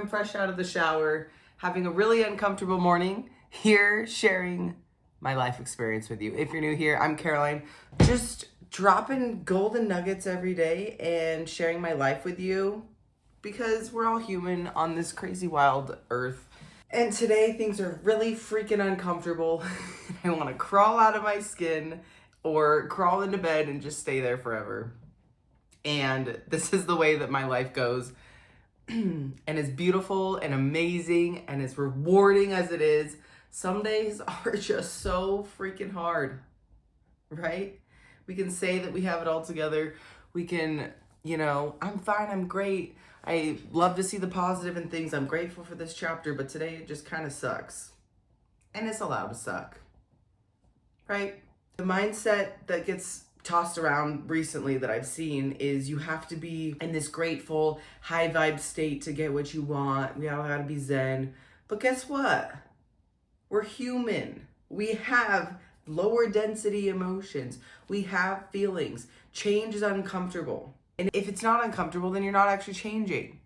I'm fresh out of the shower, having a really uncomfortable morning, here sharing my life experience with you. If you're new here, I'm Caroline, just dropping golden nuggets every day and sharing my life with you because we're all human on this crazy wild earth. And today things are really freaking uncomfortable. I want to crawl out of my skin or crawl into bed and just stay there forever. And this is the way that my life goes. And as beautiful and amazing and as rewarding as it is, some days are just so freaking hard, right? We can say that we have it all together. We can, I'm fine, I'm great. I love to see the positive in things. I'm grateful for this chapter, but today it just kind of sucks. And it's allowed to suck, right? The mindset that gets tossed around recently that I've seen is you have to be in this grateful, high vibe state to get what you want. We all gotta be zen. But guess what? We're human. We have lower density emotions. We have feelings. Change is uncomfortable. And if it's not uncomfortable, then you're not actually changing.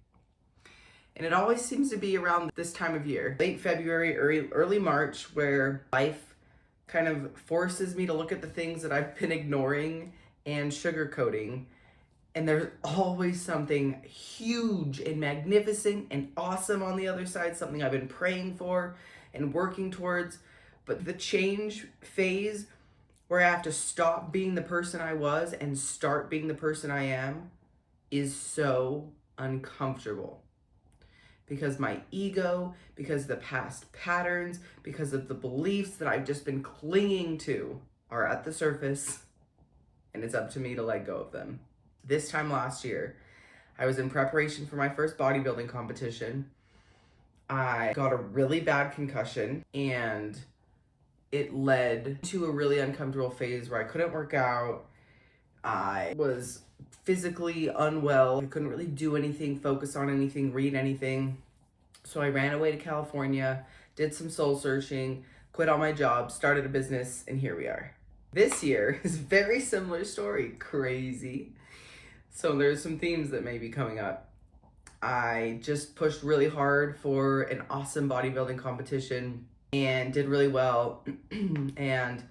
And it always seems to be around this time of year, late February, early March, where life kind of forces me to look at the things that I've been ignoring and sugarcoating. And there's always something huge and magnificent and awesome on the other side, something I've been praying for and working towards. But the change phase where I have to stop being the person I was and start being the person I am is so uncomfortable. Because my ego, because of the past patterns, because of the beliefs that I've just been clinging to are at the surface, and it's up to me to let go of them. This time last year, I was in preparation for my first bodybuilding competition. I got a really bad concussion, and it led to a really uncomfortable phase where I couldn't work out. I was physically unwell. I couldn't really do anything, focus on anything, read anything. So I ran away to California, did some soul searching, quit all my jobs, started a business, and here we are. This year is a very similar story. Crazy. So there's some themes that may be coming up. I just pushed really hard for an awesome bodybuilding competition and did really well. And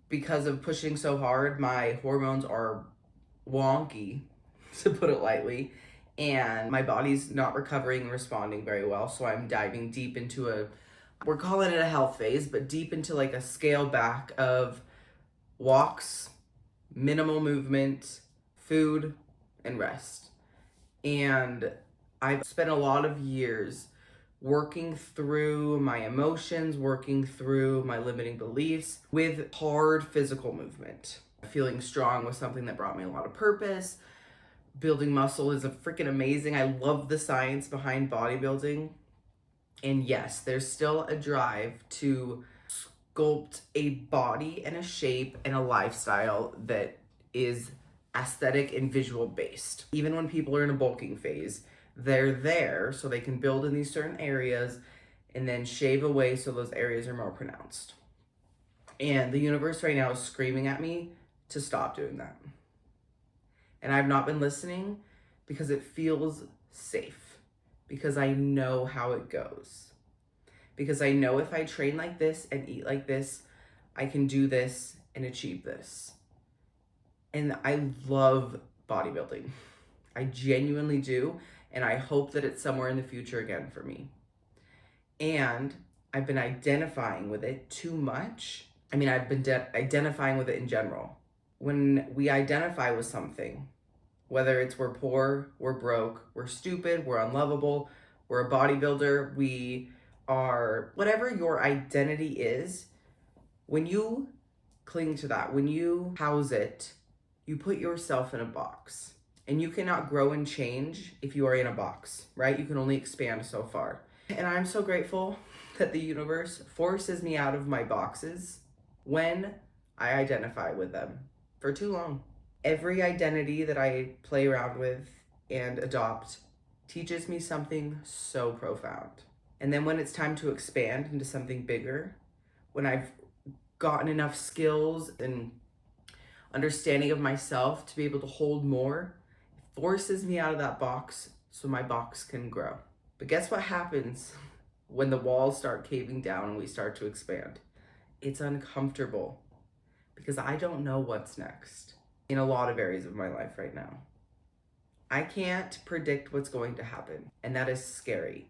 because of pushing so hard, my hormones are wonky, to put it lightly, and my body's not recovering and responding very well. So I'm diving deep into we're calling it a health phase, but deep into like a scale back of walks, minimal movement, food, and rest. And I've spent a lot of years working through my emotions, working through my limiting beliefs with hard physical movement. Feeling strong was something that brought me a lot of purpose. Building muscle is freaking amazing. I love the science behind bodybuilding. And yes, there's still a drive to sculpt a body and a shape and a lifestyle that is aesthetic and visual based. Even when people are in a bulking phase, they're there so they can build in these certain areas and then shave away so those areas are more pronounced. And the universe right now is screaming at me to stop doing that. And I've not been listening because it feels safe, because I know how it goes, because I know if I train like this and eat like this, I can do this and achieve this. And I love bodybuilding. I genuinely do. And I hope that it's somewhere in the future again for me. And I've been identifying with it too much. I mean, I've been identifying with it in general. When we identify with something, whether it's we're poor, we're broke, we're stupid, we're unlovable, we're a bodybuilder, we are, whatever your identity is, when you cling to that, when you house it, you put yourself in a box. And you cannot grow and change if you are in a box, right? You can only expand so far. And I'm so grateful that the universe forces me out of my boxes when I identify with them for too long. Every identity that I play around with and adopt teaches me something so profound. And then when it's time to expand into something bigger, when I've gotten enough skills and understanding of myself to be able to hold more, forces me out of that box so my box can grow. But guess what happens when the walls start caving down and we start to expand? It's uncomfortable because I don't know what's next in a lot of areas of my life right now. I can't predict what's going to happen, and that is scary.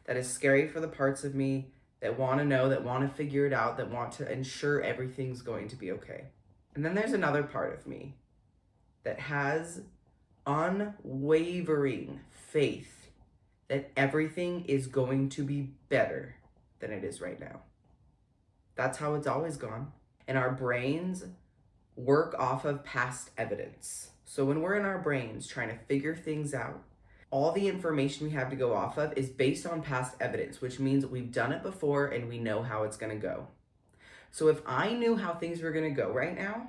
That is scary for the parts of me that want to know, that want to figure it out, that want to ensure everything's going to be okay. And then there's another part of me that has unwavering faith that everything is going to be better than it is right now. That's how it's always gone. And our brains work off of past evidence. So when we're in our brains trying to figure things out, all the information we have to go off of is based on past evidence, which means we've done it before and we know how it's going to go. So if I knew how things were going to go right now,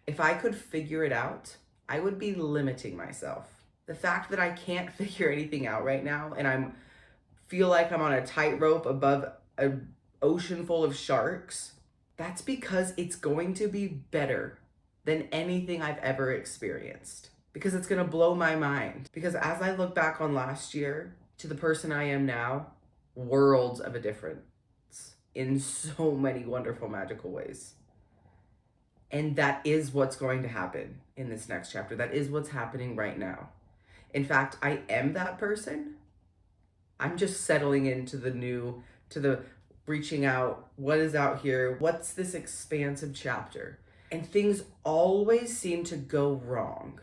if I could figure it out, I would be limiting myself. The fact that I can't figure anything out right now and I feel like I'm on a tightrope above an ocean full of sharks, that's because it's going to be better than anything I've ever experienced. Because it's going to blow my mind. Because as I look back on last year to the person I am now, worlds of a difference in so many wonderful, magical ways. And that is what's going to happen in this next chapter. That is what's happening right now. In fact, I am that person. I'm just settling into the new, to the reaching out. What is out here? What's this expansive chapter? And things always seem to go wrong.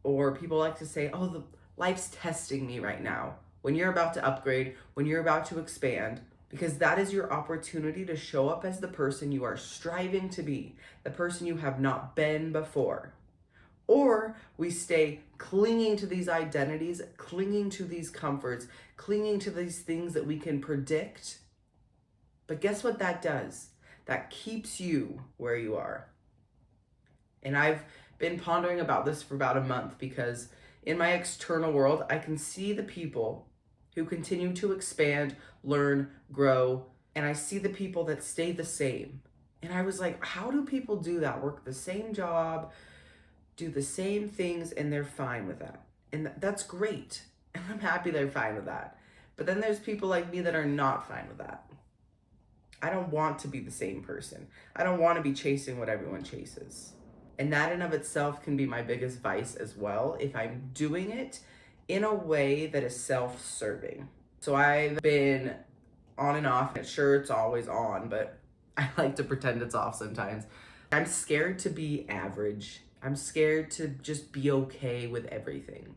Or people like to say, oh, life's testing me right now. When you're about to upgrade, when you're about to expand, because that is your opportunity to show up as the person you are striving to be, the person you have not been before. Or we stay clinging to these identities, clinging to these comforts, clinging to these things that we can predict. But guess what that does? That keeps you where you are. And I've been pondering about this for about a month because in my external world, I can see the people who continue to expand, learn, grow, and I see the people that stay the same. And I was like, how do people do that? Work the same job, do the same things, and they're fine with that. And that's great. And I'm happy they're fine with that. But then there's people like me that are not fine with that. I don't want to be the same person. I don't want to be chasing what everyone chases. And that in of itself can be my biggest vice as well, if I'm doing it in a way that is self-serving. So I've been on and off. Sure, it's always on, but I like to pretend it's off sometimes. I'm scared to be average. I'm scared to just be okay with everything.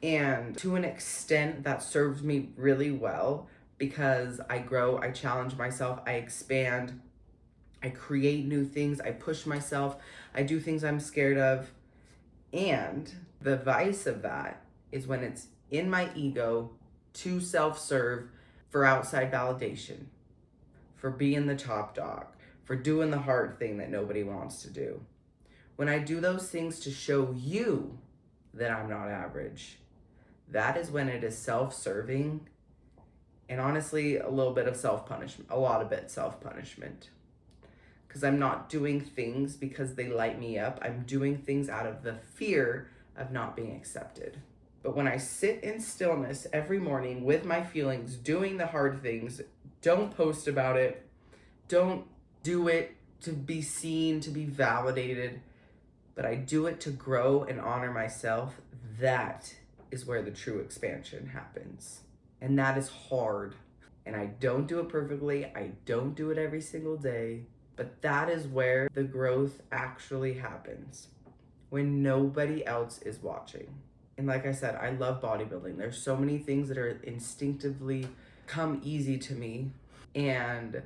And to an extent, that serves me really well because I grow, I challenge myself, I expand, I create new things, I push myself, I do things I'm scared of. And the vice of that is when it's in my ego to self-serve for outside validation, for being the top dog, for doing the hard thing that nobody wants to do. When I do those things to show you that I'm not average, that is when it is self-serving and honestly a little bit of self-punishment, a lot of it self-punishment. Because I'm not doing things because they light me up. I'm doing things out of the fear of not being accepted. But when I sit in stillness every morning with my feelings, doing the hard things, don't post about it, don't do it to be seen, to be validated, but I do it to grow and honor myself, that is where the true expansion happens. And that is hard. And I don't do it perfectly. I don't do it every single day. But that is where the growth actually happens, when nobody else is watching. And like I said, I love bodybuilding. There's so many things that are instinctively come easy to me. And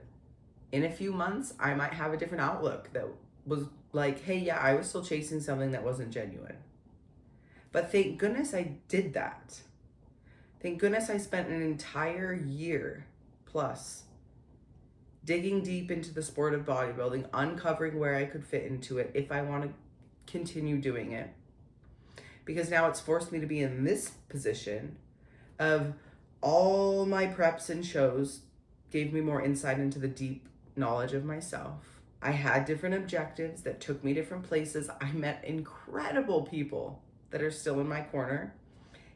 in a few months, I might have a different outlook that was like, hey, yeah, I was still chasing something that wasn't genuine. But thank goodness I did that. Thank goodness I spent an entire year plus digging deep into the sport of bodybuilding, uncovering where I could fit into it if I want to continue doing it. Because now it's forced me to be in this position of all my preps and shows gave me more insight into the deep knowledge of myself. I had different objectives that took me different places. I met incredible people that are still in my corner.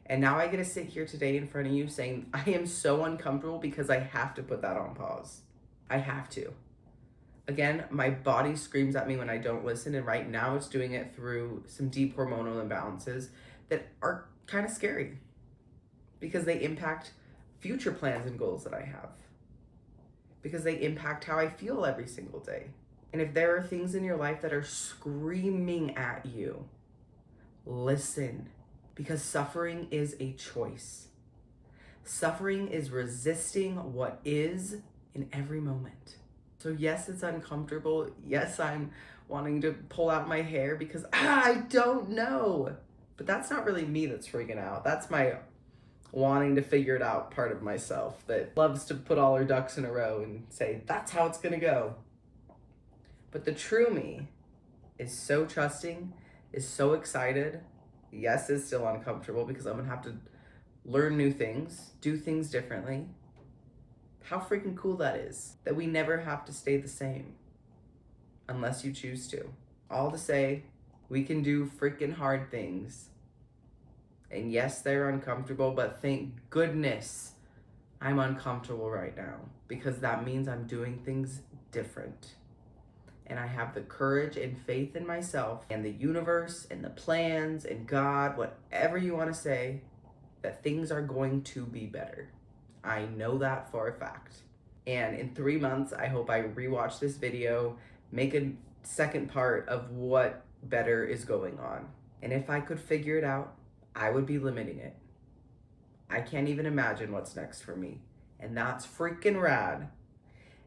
And now I get to sit here today in front of you saying I am so uncomfortable because I have to put that on pause. I have to. Again, my body screams at me when I don't listen, and right now it's doing it through some deep hormonal imbalances that are kind of scary because they impact future plans and goals that I have, because they impact how I feel every single day. And if there are things in your life that are screaming at you, listen, because suffering is a choice. Suffering is resisting what is in every moment. So yes, it's uncomfortable. Yes, I'm wanting to pull out my hair because I don't know. But that's not really me that's freaking out. That's my wanting to figure it out part of myself that loves to put all her ducks in a row and say, that's how it's gonna go. But the true me is so trusting, is so excited. Yes, it's still uncomfortable because I'm gonna have to learn new things, do things differently. How freaking cool that is, that we never have to stay the same unless you choose to. All to say, we can do freaking hard things. And yes, they're uncomfortable, but thank goodness I'm uncomfortable right now because that means I'm doing things different. And I have the courage and faith in myself and the universe and the plans and God, whatever you want to say, that things are going to be better. I know that for a fact. And in 3 months, I hope I rewatch this video, make a second part of what better is going on. And if I could figure it out, I would be limiting it. I can't even imagine what's next for me. And that's freaking rad.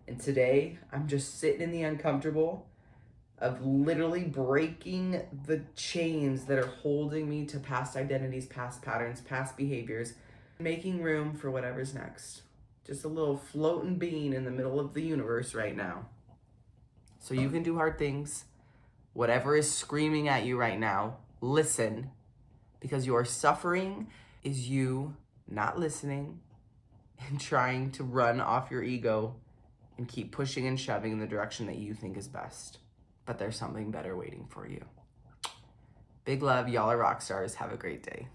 And today, I'm just sitting in the uncomfortable of literally breaking the chains that are holding me to past identities, past patterns, past behaviors, making room for whatever's next. Just a little floating bean in the middle of the universe right now. So you can do hard things. Whatever is screaming at you right now, listen. Because your suffering is you not listening and trying to run off your ego and keep pushing and shoving in the direction that you think is best. But there's something better waiting for you. Big love. Y'all are rock stars. Have a great day.